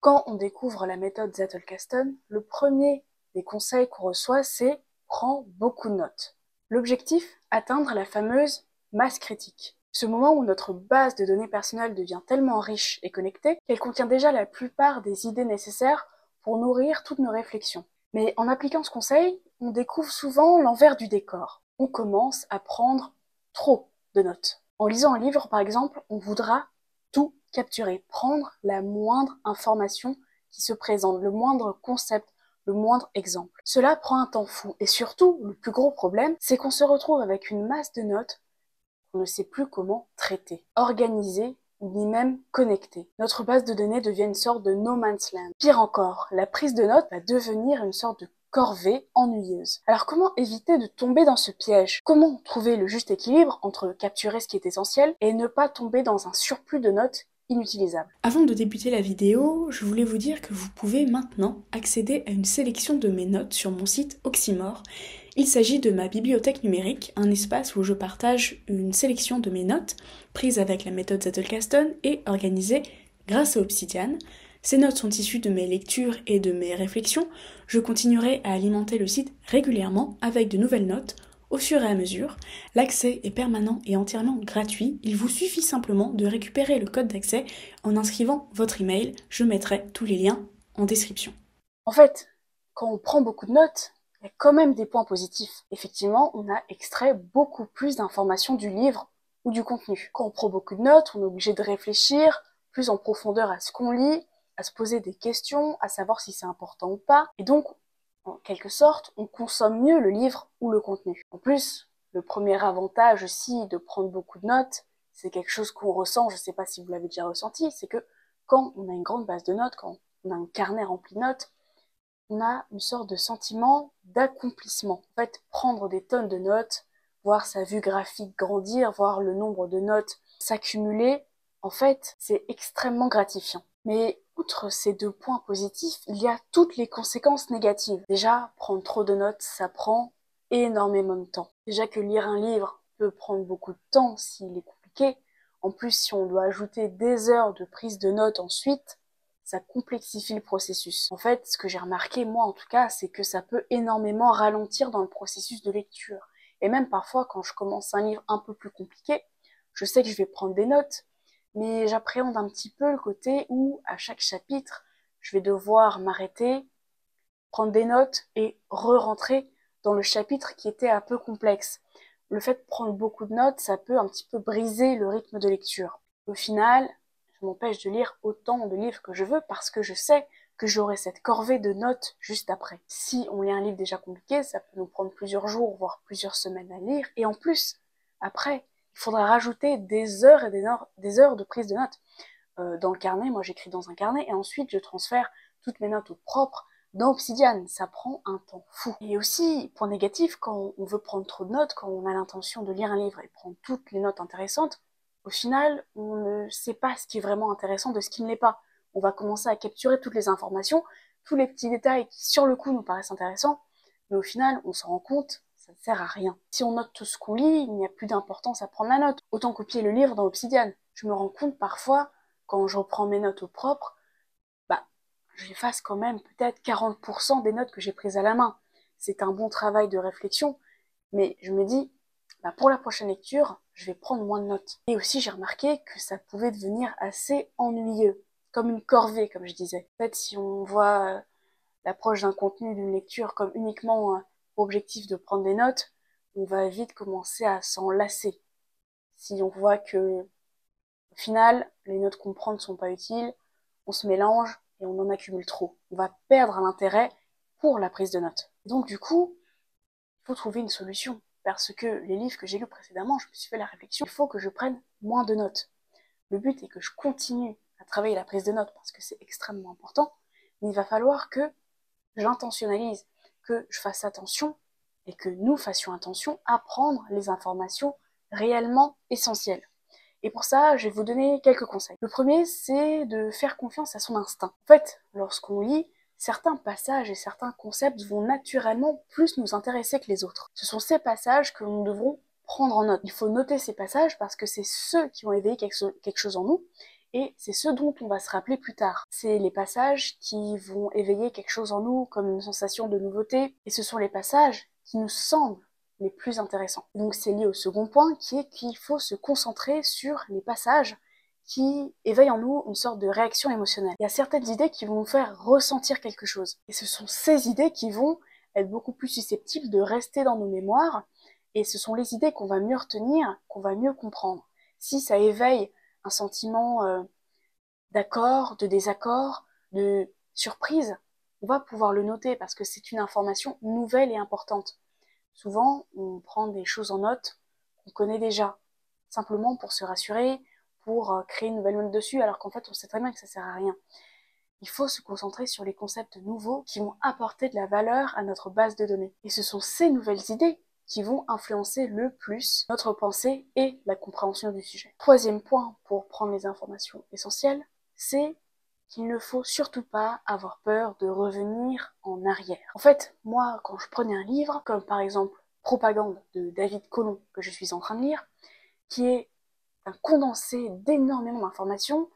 Quand on découvre la méthode Zettelkasten, le premier des conseils qu'on reçoit, c'est « prends beaucoup de notes ». L'objectif, atteindre la fameuse masse critique. Ce moment où notre base de données personnelles devient tellement riche et connectée qu'elle contient déjà la plupart des idées nécessaires pour nourrir toutes nos réflexions. Mais en appliquant ce conseil, on découvre souvent l'envers du décor. On commence à prendre trop de notes. En lisant un livre, par exemple, on voudra tout capturer, prendre la moindre information qui se présente, le moindre concept, le moindre exemple. Cela prend un temps fou et surtout, le plus gros problème, c'est qu'on se retrouve avec une masse de notes qu'on ne sait plus comment traiter, organiser ou ni même connecter. Notre base de données devient une sorte de no man's land. Pire encore, la prise de notes va devenir une sorte de corvée ennuyeuse. Alors comment éviter de tomber dans ce piège? Comment trouver le juste équilibre entre capturer ce qui est essentiel et ne pas tomber dans un surplus de notes inutilisables? Avant de débuter la vidéo, je voulais vous dire que vous pouvez maintenant accéder à une sélection de mes notes sur mon site Oxymore. Il s'agit de ma bibliothèque numérique, un espace où je partage une sélection de mes notes prises avec la méthode Zettelkasten et organisées grâce à Obsidian. Ces notes sont issues de mes lectures et de mes réflexions. Je continuerai à alimenter le site régulièrement avec de nouvelles notes au fur et à mesure. L'accès est permanent et entièrement gratuit. Il vous suffit simplement de récupérer le code d'accès en inscrivant votre email. Je mettrai tous les liens en description. En fait, quand on prend beaucoup de notes, il y a quand même des points positifs. Effectivement, on a extrait beaucoup plus d'informations du livre ou du contenu. Quand on prend beaucoup de notes, on est obligé de réfléchir plus en profondeur à ce qu'on lit, à se poser des questions, à savoir si c'est important ou pas. Et donc, en quelque sorte, on consomme mieux le livre ou le contenu. En plus, le premier avantage aussi de prendre beaucoup de notes, c'est quelque chose qu'on ressent, je ne sais pas si vous l'avez déjà ressenti, c'est que quand on a une grande base de notes, quand on a un carnet rempli de notes, on a une sorte de sentiment d'accomplissement. En fait, prendre des tonnes de notes, voir sa vue graphique grandir, voir le nombre de notes s'accumuler, en fait, c'est extrêmement gratifiant. Mais outre ces deux points positifs, il y a toutes les conséquences négatives. Déjà, prendre trop de notes, ça prend énormément de temps. Déjà que lire un livre peut prendre beaucoup de temps s'il est compliqué. En plus, si on doit ajouter des heures de prise de notes ensuite, ça complexifie le processus. En fait, ce que j'ai remarqué, moi en tout cas, c'est que ça peut énormément ralentir dans le processus de lecture. Et même parfois, quand je commence un livre un peu plus compliqué, je sais que je vais prendre des notes, mais j'appréhende un petit peu le côté où, à chaque chapitre, je vais devoir m'arrêter, prendre des notes et re-rentrer dans le chapitre qui était un peu complexe. Le fait de prendre beaucoup de notes, ça peut un petit peu briser le rythme de lecture. Au final, ça m'empêche de lire autant de livres que je veux parce que je sais que j'aurai cette corvée de notes juste après. Si on lit un livre déjà compliqué, ça peut nous prendre plusieurs jours, voire plusieurs semaines à lire. Et en plus, après, il faudra rajouter des heures et des heures de prise de notes. Dans le carnet, moi j'écris dans un carnet et ensuite je transfère toutes mes notes au propre dans Obsidian. Ça prend un temps fou. Et aussi, point négatif, quand on veut prendre trop de notes, quand on a l'intention de lire un livre et prendre toutes les notes intéressantes, au final, on ne sait pas ce qui est vraiment intéressant de ce qui ne l'est pas. On va commencer à capturer toutes les informations, tous les petits détails qui, sur le coup, nous paraissent intéressants, mais au final, on s'en rend compte, ça ne sert à rien. Si on note tout ce qu'on lit, il n'y a plus d'importance à prendre la note. Autant copier le livre dans Obsidian. Je me rends compte parfois, quand je reprends mes notes au propre, j'efface quand même peut-être 40% des notes que j'ai prises à la main. C'est un bon travail de réflexion, mais je me dis, pour la prochaine lecture, je vais prendre moins de notes. Et aussi, j'ai remarqué que ça pouvait devenir assez ennuyeux, comme une corvée, comme je disais. En fait, si on voit l'approche d'un contenu, d'une lecture, comme uniquement pour objectif de prendre des notes, on va vite commencer à s'en lasser. Si on voit que, au final, les notes qu'on prend ne sont pas utiles, on se mélange et on en accumule trop. On va perdre l'intérêt pour la prise de notes. Donc, du coup, il faut trouver une solution. Parce que les livres que j'ai lus précédemment, je me suis fait la réflexion, il faut que je prenne moins de notes. Le but est que je continue à travailler la prise de notes parce que c'est extrêmement important, mais il va falloir que j'intentionnalise, que je fasse attention et que nous fassions attention à prendre les informations réellement essentielles. Et pour ça, je vais vous donner quelques conseils. Le premier, c'est de faire confiance à son instinct. En fait, lorsqu'on lit, certains passages et certains concepts vont naturellement plus nous intéresser que les autres. Ce sont ces passages que nous devrons prendre en note. Il faut noter ces passages parce que c'est ceux qui vont éveiller quelque chose en nous et c'est ce dont on va se rappeler plus tard. C'est les passages qui vont éveiller quelque chose en nous, comme une sensation de nouveauté, et ce sont les passages qui nous semblent les plus intéressants. Donc c'est lié au second point, qui est qu'il faut se concentrer sur les passages qui éveillent en nous une sorte de réaction émotionnelle. Il y a certaines idées qui vont nous faire ressentir quelque chose, et ce sont ces idées qui vont être beaucoup plus susceptibles de rester dans nos mémoires, et ce sont les idées qu'on va mieux retenir, qu'on va mieux comprendre. Si ça éveille un sentiment d'accord, de désaccord, de surprise, on va pouvoir le noter parce que c'est une information nouvelle et importante. Souvent, on prend des choses en note qu'on connaît déjà, simplement pour se rassurer, pour créer une nouvelle note dessus, alors qu'en fait, on sait très bien que ça sert à rien. Il faut se concentrer sur les concepts nouveaux qui vont apporter de la valeur à notre base de données. Et ce sont ces nouvelles idées qui vont influencer le plus notre pensée et la compréhension du sujet. Troisième point pour prendre les informations essentielles, c'est qu'il ne faut surtout pas avoir peur de revenir en arrière. En fait, moi, quand je prenais un livre, comme par exemple Propagande de David Colomb, que je suis en train de lire, qui est un condensé d'énormément d'informations,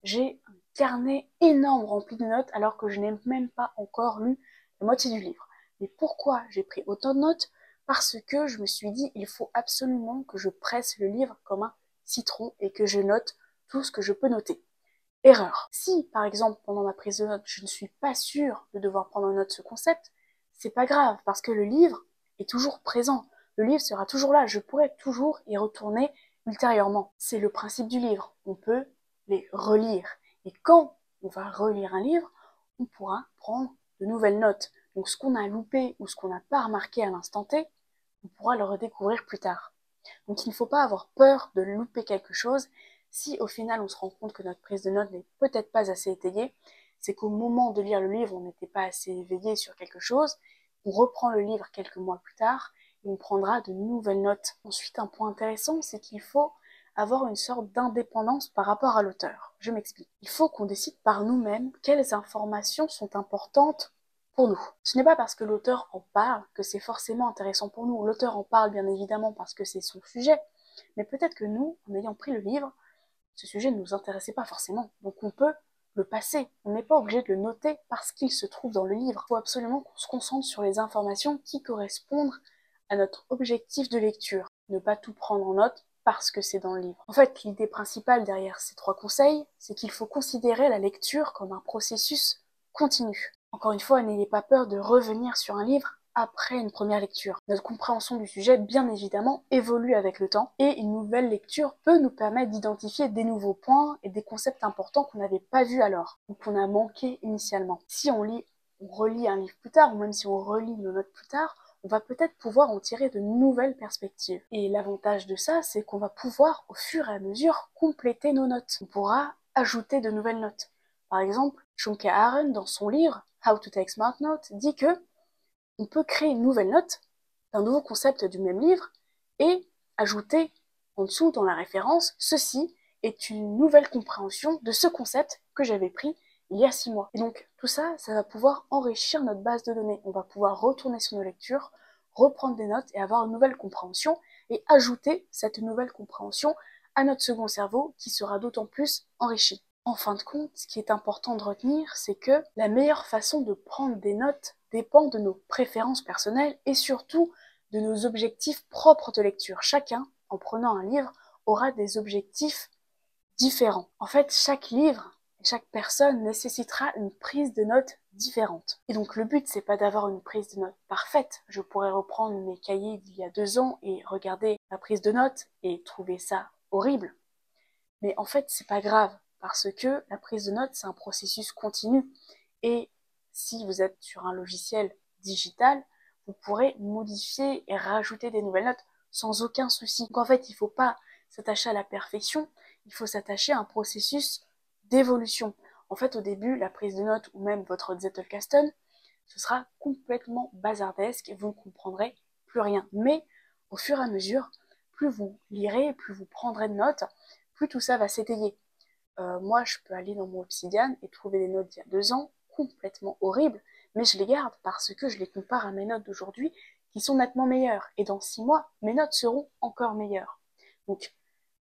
j'ai un carnet énorme rempli de notes alors que je n'ai même pas encore lu la moitié du livre. Mais pourquoi j'ai pris autant de notes? Parce que je me suis dit, il faut absolument que je presse le livre comme un citron et que je note tout ce que je peux noter. Erreur. Si, par exemple, pendant ma prise de notes, je ne suis pas sûre de devoir prendre en note ce concept, c'est pas grave, parce que le livre est toujours présent. Le livre sera toujours là, je pourrai toujours y retourner ultérieurement. C'est le principe du livre. On peut les relire. Et quand on va relire un livre, on pourra prendre de nouvelles notes. Donc ce qu'on a loupé ou ce qu'on n'a pas remarqué à l'instant T, on pourra le redécouvrir plus tard. Donc il ne faut pas avoir peur de louper quelque chose. Si au final on se rend compte que notre prise de notes n'est peut-être pas assez étayée, c'est qu'au moment de lire le livre, on n'était pas assez éveillé sur quelque chose. On reprend le livre quelques mois plus tard et on prendra de nouvelles notes. Ensuite, un point intéressant, c'est qu'il faut avoir une sorte d'indépendance par rapport à l'auteur. Je m'explique. Il faut qu'on décide par nous-mêmes quelles informations sont importantes pour nous. Ce n'est pas parce que l'auteur en parle que c'est forcément intéressant pour nous. L'auteur en parle bien évidemment parce que c'est son sujet, mais peut-être que nous, en ayant pris le livre, ce sujet ne nous intéressait pas forcément. Donc on peut le passer. On n'est pas obligé de le noter parce qu'il se trouve dans le livre. Il faut absolument qu'on se concentre sur les informations qui correspondent à notre objectif de lecture. Ne pas tout prendre en note parce que c'est dans le livre. En fait, l'idée principale derrière ces 3 conseils, c'est qu'il faut considérer la lecture comme un processus continu. Encore une fois, n'ayez pas peur de revenir sur un livre après une première lecture. Notre compréhension du sujet, bien évidemment, évolue avec le temps et une nouvelle lecture peut nous permettre d'identifier des nouveaux points et des concepts importants qu'on n'avait pas vus alors ou qu'on a manqué initialement. Si on relit un livre plus tard ou même si on relit nos notes plus tard, on va peut-être pouvoir en tirer de nouvelles perspectives. Et l'avantage de ça, c'est qu'on va pouvoir, au fur et à mesure, compléter nos notes. On pourra ajouter de nouvelles notes. Par exemple, Shunke Aaron, dans son livre How to Take Smart Notes, dit que on peut créer une nouvelle note d'un nouveau concept du même livre et ajouter en dessous dans la référence « Ceci est une nouvelle compréhension de ce concept que j'avais pris il y a 6 mois ». Et donc tout ça, ça va pouvoir enrichir notre base de données. On va pouvoir retourner sur nos lectures, reprendre des notes et avoir une nouvelle compréhension et ajouter cette nouvelle compréhension à notre second cerveau qui sera d'autant plus enrichi. En fin de compte, ce qui est important de retenir, c'est que la meilleure façon de prendre des notes dépend de nos préférences personnelles et surtout de nos objectifs propres de lecture. Chacun, en prenant un livre, aura des objectifs différents. En fait, chaque livre, chaque personne nécessitera une prise de notes différente. Et donc le but, c'est pas d'avoir une prise de notes parfaite. Je pourrais reprendre mes cahiers d'il y a 2 ans et regarder ma prise de notes et trouver ça horrible. Mais en fait, c'est pas grave, parce que la prise de notes, c'est un processus continu. Et si vous êtes sur un logiciel digital, vous pourrez modifier et rajouter des nouvelles notes sans aucun souci. Donc en fait, il ne faut pas s'attacher à la perfection, il faut s'attacher à un processus d'évolution. En fait, au début, la prise de notes ou même votre Zettelkasten, ce sera complètement bazardesque et vous ne comprendrez plus rien. Mais au fur et à mesure, plus vous lirez, plus vous prendrez de notes, plus tout ça va s'étayer. Moi, je peux aller dans mon Obsidian et trouver des notes d'il y a 2 ans complètement horribles, mais je les garde parce que je les compare à mes notes d'aujourd'hui qui sont nettement meilleures. Et dans 6 mois, mes notes seront encore meilleures. Donc,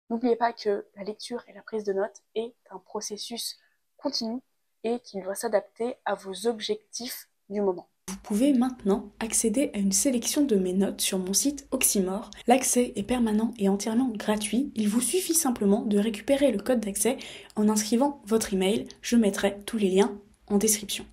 N'oubliez pas que la lecture et la prise de notes est un processus continu et qu'il doit s'adapter à vos objectifs du moment. Vous pouvez maintenant accéder à une sélection de mes notes sur mon site Oxymore. L'accès est permanent et entièrement gratuit. Il vous suffit simplement de récupérer le code d'accès en inscrivant votre email. Je mettrai tous les liens en description.